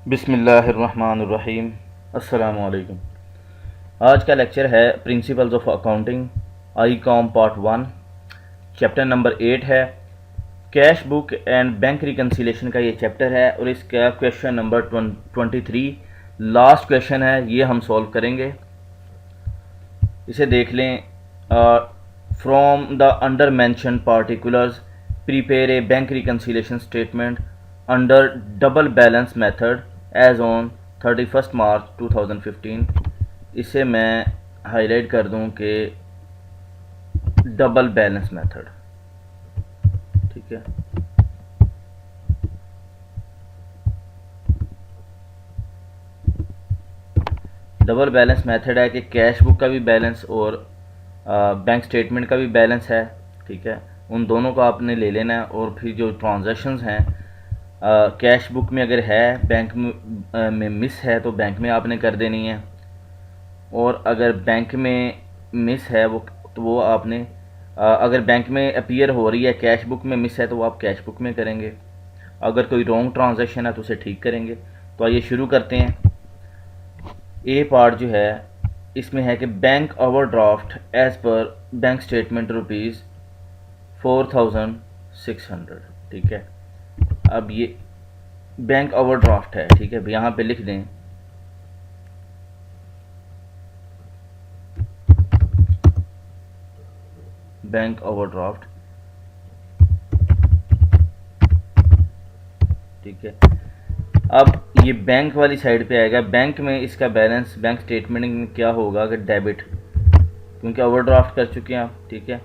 बिस्मिल्लाहिर्रहमानिर्रहीम। अस्सलामुअलैकुम। आज का लेक्चर है principles of accounting I com part 1, chapter number 8 है। Cash book and bank reconciliation का ये चैप्टर है और इसका क्वेश्चन नंबर 23 लास्ट क्वेश्चन है, ये हम सॉल्व करेंगे। इसे देख लें। From the under mentioned particulars prepare a bank reconciliation statement under double balance method as on 31 March 2015। इसे मैं हाईलाइट कर दूं कि डबल बैलेंस मेथड, ठीक है। डबल बैलेंस मेथड है कि कैश बुक का भी बैलेंस और बैंक स्टेटमेंट का भी बैलेंस है, ठीक है। उन दोनों को आपने ले लेना है और फिर जो ट्रांजैक्शंस हैं कैश बुक में अगर है, बैंक में मिस है तो बैंक में आपने कर देनी है, और अगर बैंक में मिस है वो आपने अगर बैंक में अपीयर हो रही है, कैश बुक में मिस है तो वो आप कैश बुक में करेंगे। अगर कोई रॉन्ग ट्रांजैक्शन है तो उसे ठीक करेंगे। तो आइए शुरू करते हैं। ए पार्ट जो है इसमें है कि bank overdraft as per bank statement rupees 4600, ठीक है। अब ये बैंक ओवरड्राफ्ट है, ठीक है। यहाँ पे लिख दें बैंक ओवरड्राफ्ट, ठीक है। अब ये बैंक वाली साइड पे आएगा। बैंक में इसका बैलेंस बैंक स्टेटमेंट में क्या होगा अगर डेबिट, क्योंकि ओवरड्राफ्ट कर चुके हैं आप, ठीक है।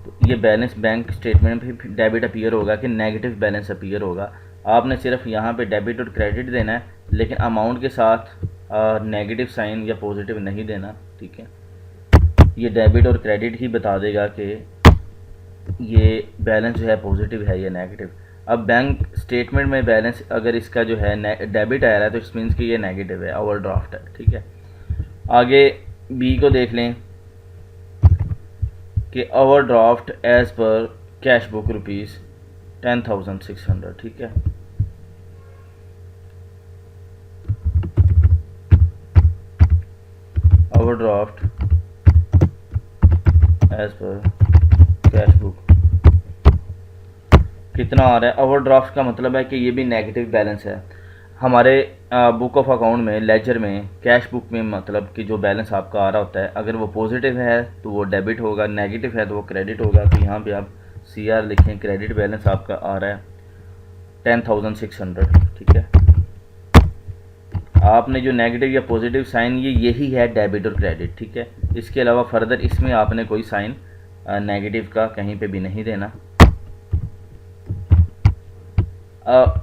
तो ये बैलेंस बैंक स्टेटमेंट में भी डेबिट अपीयर होगा कि नेगेटिव बैलेंस अपीयर होगा। आपने सिर्फ यहाँ पे डेबिट और क्रेडिट देना है, लेकिन अमाउंट के साथ नेगेटिव साइन या पॉजिटिव नहीं देना, ठीक है। ये डेबिट और क्रेडिट ही बता देगा कि ये बैलेंस जो है पॉजिटिव है या नेगेटिव। अब बैंक स्टेटमेंट में बैलेंस अगर इसका जो है डेबिट आ रहा है तो इट मीन्स कि ये नेगेटिव है, ओवरड्राफ्ट है, ठीक है। आगे बी को देख लें कि overdraft as per cash book rupees 10,600, ठीक है। Overdraft as per cash book कितना आ रहा है। ओवरड्राफ्ट का मतलब है कि ये भी नेगेटिव बैलेंस है। हमारे बुक ऑफ अकाउंट में, लेजर में, कैश बुक में मतलब कि जो बैलेंस आपका आ रहा होता है, अगर वो पॉजिटिव है तो वो डेबिट होगा, नेगेटिव है तो वो क्रेडिट होगा। तो यहाँ पे आप CR लिखें, क्रेडिट बैलेंस आपका आ रहा है 10,600, ठीक है। आपने जो नेगेटिव या पॉजिटिव साइन, यही है डेबिट और क्रेडिट, ठीक है। इसके अलावा फर्दर इसमें आपने कोई साइन नेगेटिव का कहीं पे भी नहीं देना।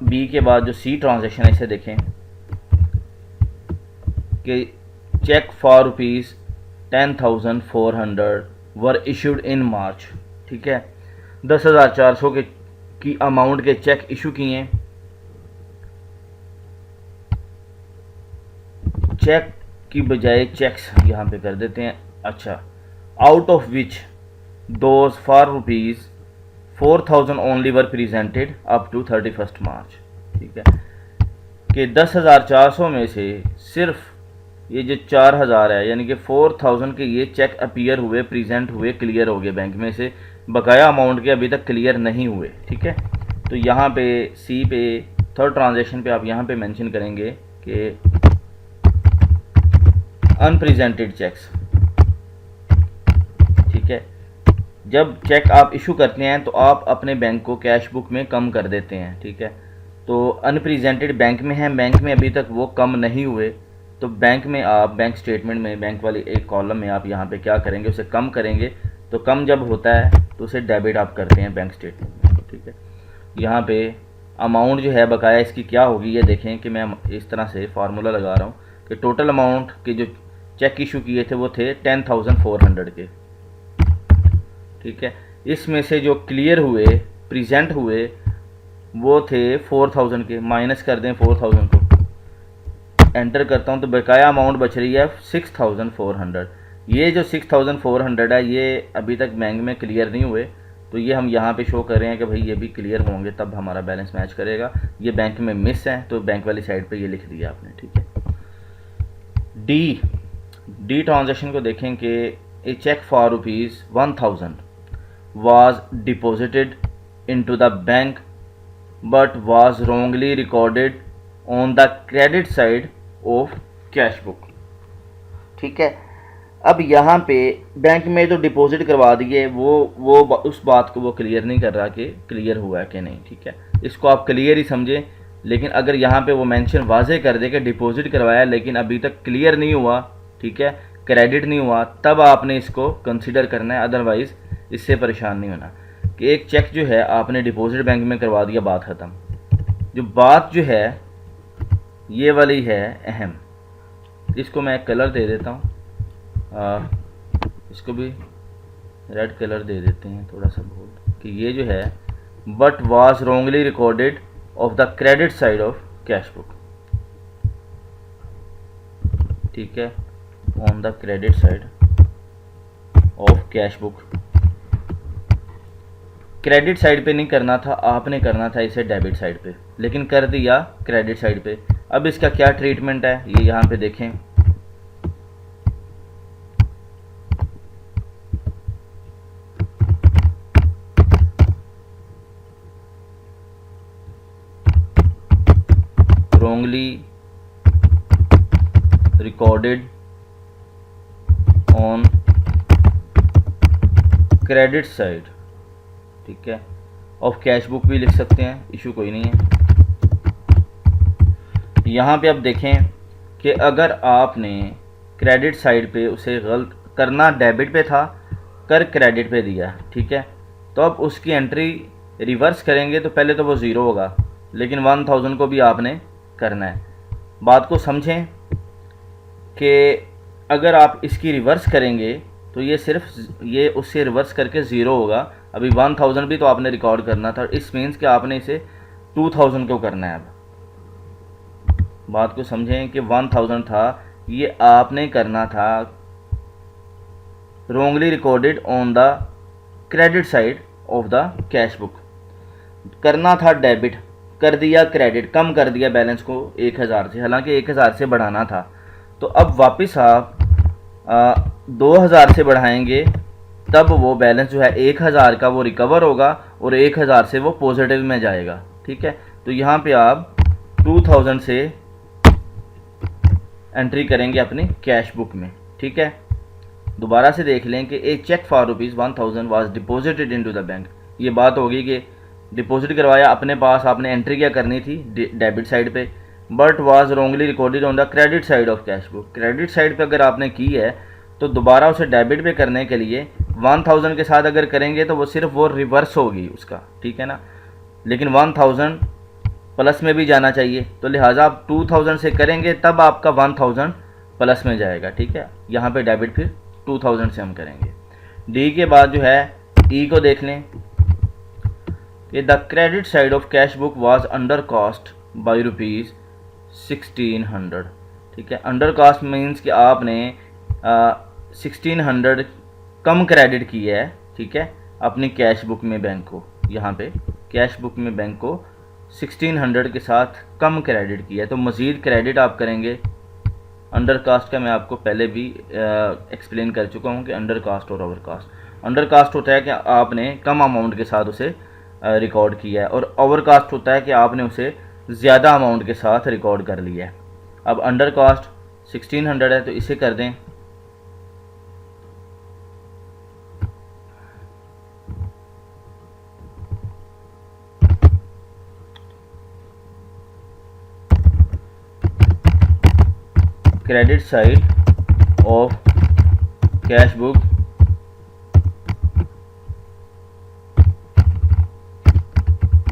बी के बाद जो सी ट्रांजैक्शन है इसे देखें कि cheque for rupees 10,400 were issued in March, ठीक है। 10,400 के की अमाउंट के चेक इशू किए हैं। चेक की बजाय चेक्स यहाँ पे कर देते हैं। अच्छा, out of which those for rupees 4,000 only were presented up to 31 March, ठीक है। कि 10,400 में से सिर्फ ये जो 4,000 है, यानी कि 4,000 के ये चेक अपीयर हुए, प्रेजेंट हुए, क्लियर हो गए बैंक में से। बकाया अमाउंट के अभी तक क्लियर नहीं हुए, ठीक है। तो यहाँ पे सी पे थर्ड ट्रांजैक्शन पे आप यहाँ पे मेंशन करेंगे कि अनप्रेजेंटेड चेक्स, ठीक है। जब चेक आप इशू करते हैं तो आप अपने बैंक को कैश बुक में कम कर देते हैं, ठीक है। तो अनप्रेजेंटेड बैंक में है, बैंक में अभी तक वो कम नहीं हुए, तो बैंक में आप बैंक स्टेटमेंट में, बैंक वाली एक कॉलम में आप यहाँ पे क्या करेंगे, उसे कम करेंगे। तो कम जब होता है तो उसे डेबिट आप करते हैं बैंक स्टेटमेंट में, ठीक है। यहाँ पे अमाउंट जो है बकाया इसकी क्या होगी, ये देखें कि मैं इस तरह से फार्मूला लगा रहा हूँ कि टोटल अमाउंट के जो चेक इशू किए थे वो थे 10,400 के, ठीक है। इसमें से जो क्लियर हुए, प्रेजेंट हुए, वो थे 4,000 के। माइनस कर दें 4,000 को, एंटर करता हूँ तो बकाया अमाउंट बच रही है 6,400। ये जो 6,400 है ये अभी तक बैंक में क्लियर नहीं हुए, तो ये हम यहाँ पे शो कर रहे हैं कि भाई ये भी क्लियर होंगे तब हमारा बैलेंस मैच करेगा। ये बैंक में मिस है तो बैंक वाली साइड पे ये लिख दिया आपने, ठीक है। डी ट्रांजेक्शन को देखें कि a cheque for ₹1000 was deposited into the bank but was wrongly recorded on the credit side of cash book, ठीक है। अब यहाँ पे बैंक में जो डिपॉजिट करवा दिए वो उस बात को वो क्लियर नहीं कर रहा कि क्लियर हुआ है कि नहीं, ठीक है। इसको आप क्लियर ही समझें, लेकिन अगर यहाँ पे वो मेंशन वाजे कर दे कि डिपॉजिट करवाया लेकिन अभी तक क्लियर नहीं हुआ, ठीक है, क्रेडिट नहीं हुआ, तब आपने इसको कंसिडर करना है, अदरवाइज़ इससे परेशान नहीं होना। कि एक चेक जो है आपने डिपॉजिट बैंक में करवा दिया, बात ख़त्म। जो बात जो है ये वाली है अहम, इसको मैं एक कलर दे देता हूँ, इसको भी रेड कलर दे देते हैं थोड़ा सा बोल्ड, कि ये जो है but was wrongly recorded of the credit side of cash book, ठीक है, on the credit side of cash book. Credit side पे नहीं करना था, आपने करना था इसे डेबिट साइड पे, लेकिन कर दिया क्रेडिट साइड पे। अब इसका क्या ट्रीटमेंट है ये यहाँ पे देखें। wrongly recorded on credit side, ठीक है, ऑफ कैश बुक भी लिख सकते हैं, इशू कोई नहीं है। यहाँ पे अब देखें कि अगर आपने क्रेडिट साइड पे उसे गलत करना डेबिट पे था, कर क्रेडिट पे दिया, ठीक है, तो अब उसकी एंट्री रिवर्स करेंगे तो पहले तो वो ज़ीरो होगा, लेकिन 1000 को भी आपने करना है। बात को समझें कि अगर आप इसकी रिवर्स करेंगे तो ये सिर्फ ये उससे रिवर्स करके ज़ीरो होगा। अभी 1000 भी तो आपने रिकॉर्ड करना था, इस मीन्स कि आपने इसे 2000 को करना है। अब बात को समझें कि 1000 था, ये आपने करना था wrongly recorded on the credit side of the cash book, करना था डेबिट, कर दिया क्रेडिट, कम कर दिया बैलेंस को 1000 से, हालांकि 1000 से बढ़ाना था। तो अब वापस आप 2000 से बढ़ाएंगे, तब वो बैलेंस जो है 1000 का वो रिकवर होगा और 1000 से वो पॉजिटिव में जाएगा, ठीक है। तो यहाँ पे आप 2000 से एंट्री करेंगे अपनी कैश बुक में, ठीक है। दोबारा से देख लें कि a cheque for ₹1000 was deposited into the bank. ये बात होगी कि डिपॉजिट करवाया अपने पास, आपने एंट्री क्या करनी थी डेबिट साइड पे, but was wrongly recorded on the credit side of cash book. Credit side पे अगर आपने की है तो दोबारा उसे डेबिट पे करने के लिए 1000 के साथ अगर करेंगे तो वो सिर्फ वो रिवर्स होगी उसका, ठीक है ना, लेकिन 1000 प्लस में भी जाना चाहिए, तो लिहाजा आप 2000 से करेंगे तब आपका 1000 प्लस में जाएगा, ठीक है। यहाँ पे डेबिट फिर 2000 से हम करेंगे। डी के बाद जो है ई को देख लें कि the credit side of cash book was under cost by ₹1600, ठीक है। अंडर कॉस्ट मीन्स कि आपने 1600 कम क्रेडिट किया है, ठीक है, अपनी कैश बुक में बैंक को, यहाँ पे कैश बुक में बैंक को 1600 के साथ कम क्रेडिट किया है, तो मज़ीद क्रेडिट आप करेंगे। अंडर कास्ट का मैं आपको पहले भी एक्सप्लेन कर चुका हूँ कि अंडर कास्ट और ओवर कास्ट। अंडर कास्ट होता है कि आपने कम अमाउंट के साथ उसे रिकॉर्ड किया है, और ओवर कास्ट होता है कि आपने उसे ज़्यादा अमाउंट के साथ रिकॉर्ड कर लिया है। अब अंडर कास्ट 1600 है तो इसे कर दें credit side of cash book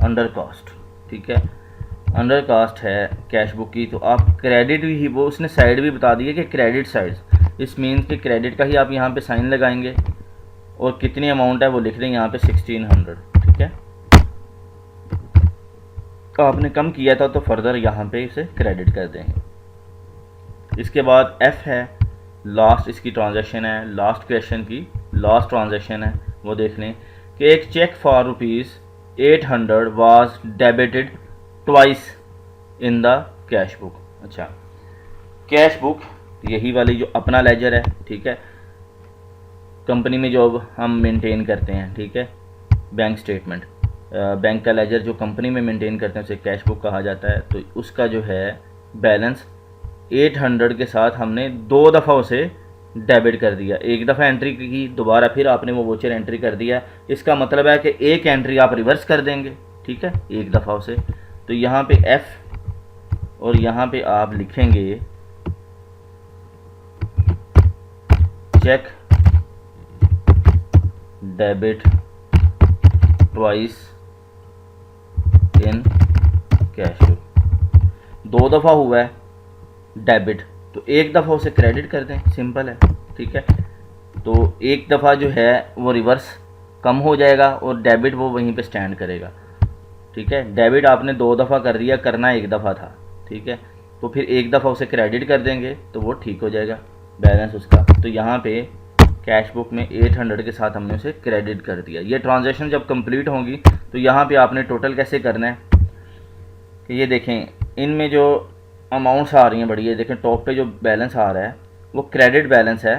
under cast, ठीक है। अंडर कास्ट है कैश बुक की, तो आप क्रेडिट ही, वो उसने साइड भी बता दी है कि क्रेडिट साइड, इस मीन्स कि क्रेडिट का ही आप यहाँ पे साइन लगाएंगे और कितनी अमाउंट है वो लिख देंगे यहाँ पे 1600, ठीक है। तो आपने कम किया था तो फर्दर यहाँ पे इसे क्रेडिट कर देंगे। इसके बाद एफ है लास्ट, इसकी ट्रांजैक्शन है, लास्ट क्वेश्चन की लास्ट ट्रांजैक्शन है, वो देख लें कि एक cheque for ₹800 was debited twice in the cash book. अच्छा, कैश बुक यही वाली जो अपना लेजर है, ठीक है, कंपनी में जो अब हम मेंटेन करते हैं, ठीक है, बैंक स्टेटमेंट, बैंक का लेजर जो कंपनी में मेंटेन करते हैं उसे कैश बुक कहा जाता है। तो उसका जो है बैलेंस 800 के साथ हमने 2 दफ़ा उसे डेबिट कर दिया। एक दफ़ा एंट्री की, दोबारा फिर आपने वो वोचर एंट्री कर दिया। इसका मतलब है कि एक एंट्री आप रिवर्स कर देंगे, ठीक है, एक दफ़ा उसे। तो यहाँ पे F और यहाँ पे आप लिखेंगे cheque debit twice in cash book. 2 दफ़ा हुआ है डेबिट, तो एक दफ़ा उसे क्रेडिट कर दें, सिंपल है, ठीक है। तो एक दफ़ा जो है वो रिवर्स कम हो जाएगा और डेबिट वो वहीं पे स्टैंड करेगा, ठीक है। डेबिट आपने 2 दफ़ा कर दिया, करना एक दफ़ा था, ठीक है, तो फिर एक दफ़ा उसे क्रेडिट कर देंगे तो वो ठीक हो जाएगा बैलेंस उसका। तो यहाँ पे कैश बुक में 800 के साथ हमने उसे क्रेडिट कर दिया। ये ट्रांजैक्शन जब कंप्लीट होंगी तो यहाँ पे आपने टोटल कैसे करना है कि ये देखें, इनमें जो अमाउंट्स आ रही हैं बड़ी, ये देखें टॉप पे जो बैलेंस आ रहा है वो क्रेडिट बैलेंस है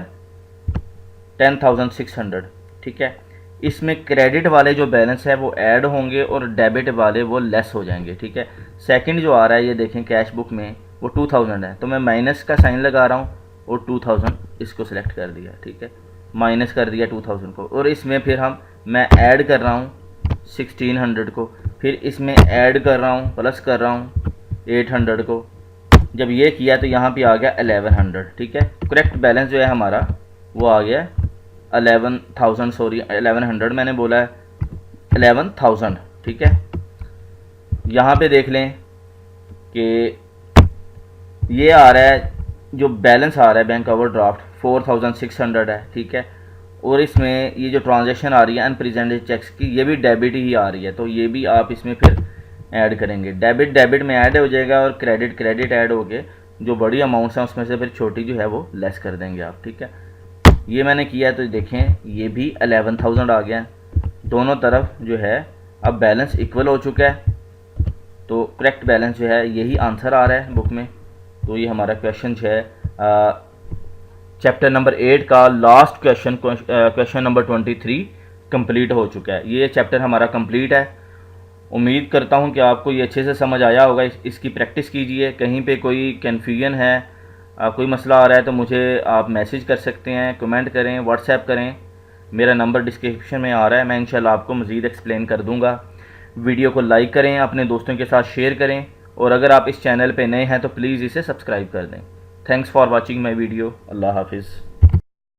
10,600, ठीक है। इसमें क्रेडिट वाले जो बैलेंस है वो ऐड होंगे और डेबिट वाले वो लेस हो जाएंगे, ठीक है। सेकंड जो आ रहा है ये देखें कैश बुक में वो 2000 है, तो मैं माइनस का साइन लगा रहा हूँ और 2000 इसको सिलेक्ट कर दिया, ठीक है, माइनस कर दिया 2000 को। और इसमें फिर मैं ऐड कर रहा हूँ 1600 को, फिर इसमें ऐड कर रहा हूँ, प्लस कर रहा हूँ 800 को। जब ये किया तो यहाँ पे आ गया 1100, ठीक है। करेक्ट बैलेंस जो है हमारा वो आ गया 11,000, सॉरी 1100 मैंने बोला है, 11,000, ठीक है। यहाँ पे देख लें कि ये आ रहा है, जो बैलेंस आ रहा है बैंक ओवरड्राफ्ट 4,600 है, ठीक है। और इसमें ये जो ट्रांजैक्शन आ रही है अनप्रेजेंटेड चेक्स की, ये भी डेबिट ही आ रही है, तो ये भी आप इसमें फिर ऐड करेंगे। डेबिट डेबिट में ऐड हो जाएगा और क्रेडिट क्रेडिट ऐड हो गए। जो बड़ी अमाउंट्स हैं उसमें से फिर छोटी जो है वो लेस कर देंगे आप, ठीक है। ये मैंने किया है तो देखें ये भी 11,000 आ गया, दोनों तरफ जो है अब बैलेंस इक्वल हो चुका है। तो करेक्ट बैलेंस जो है यही आंसर आ रहा है बुक में। तो ये हमारा क्वेश्चन जो है चैप्टर नंबर 8 का last question, question number 23 complete हो चुका है। ये चैप्टर हमारा कंप्लीट है। उम्मीद करता हूँ कि आपको ये अच्छे से समझ आया होगा। इसकी प्रैक्टिस कीजिए। कहीं पे कोई कन्फ्यूजन है, कोई मसला आ रहा है तो मुझे आप मैसेज कर सकते हैं, कमेंट करें, व्हाट्सएप करें। मेरा नंबर डिस्क्रिप्शन में आ रहा है, मैं इंशाल्लाह आपको मज़ीद एक्सप्लेन कर दूँगा। वीडियो को लाइक करें, अपने दोस्तों के साथ शेयर करें, और अगर आप इस चैनल पे नए हैं तो प्लीज़ इसे सब्सक्राइब कर दें। Thanks for watching my video. अल्लाह हाफिज़।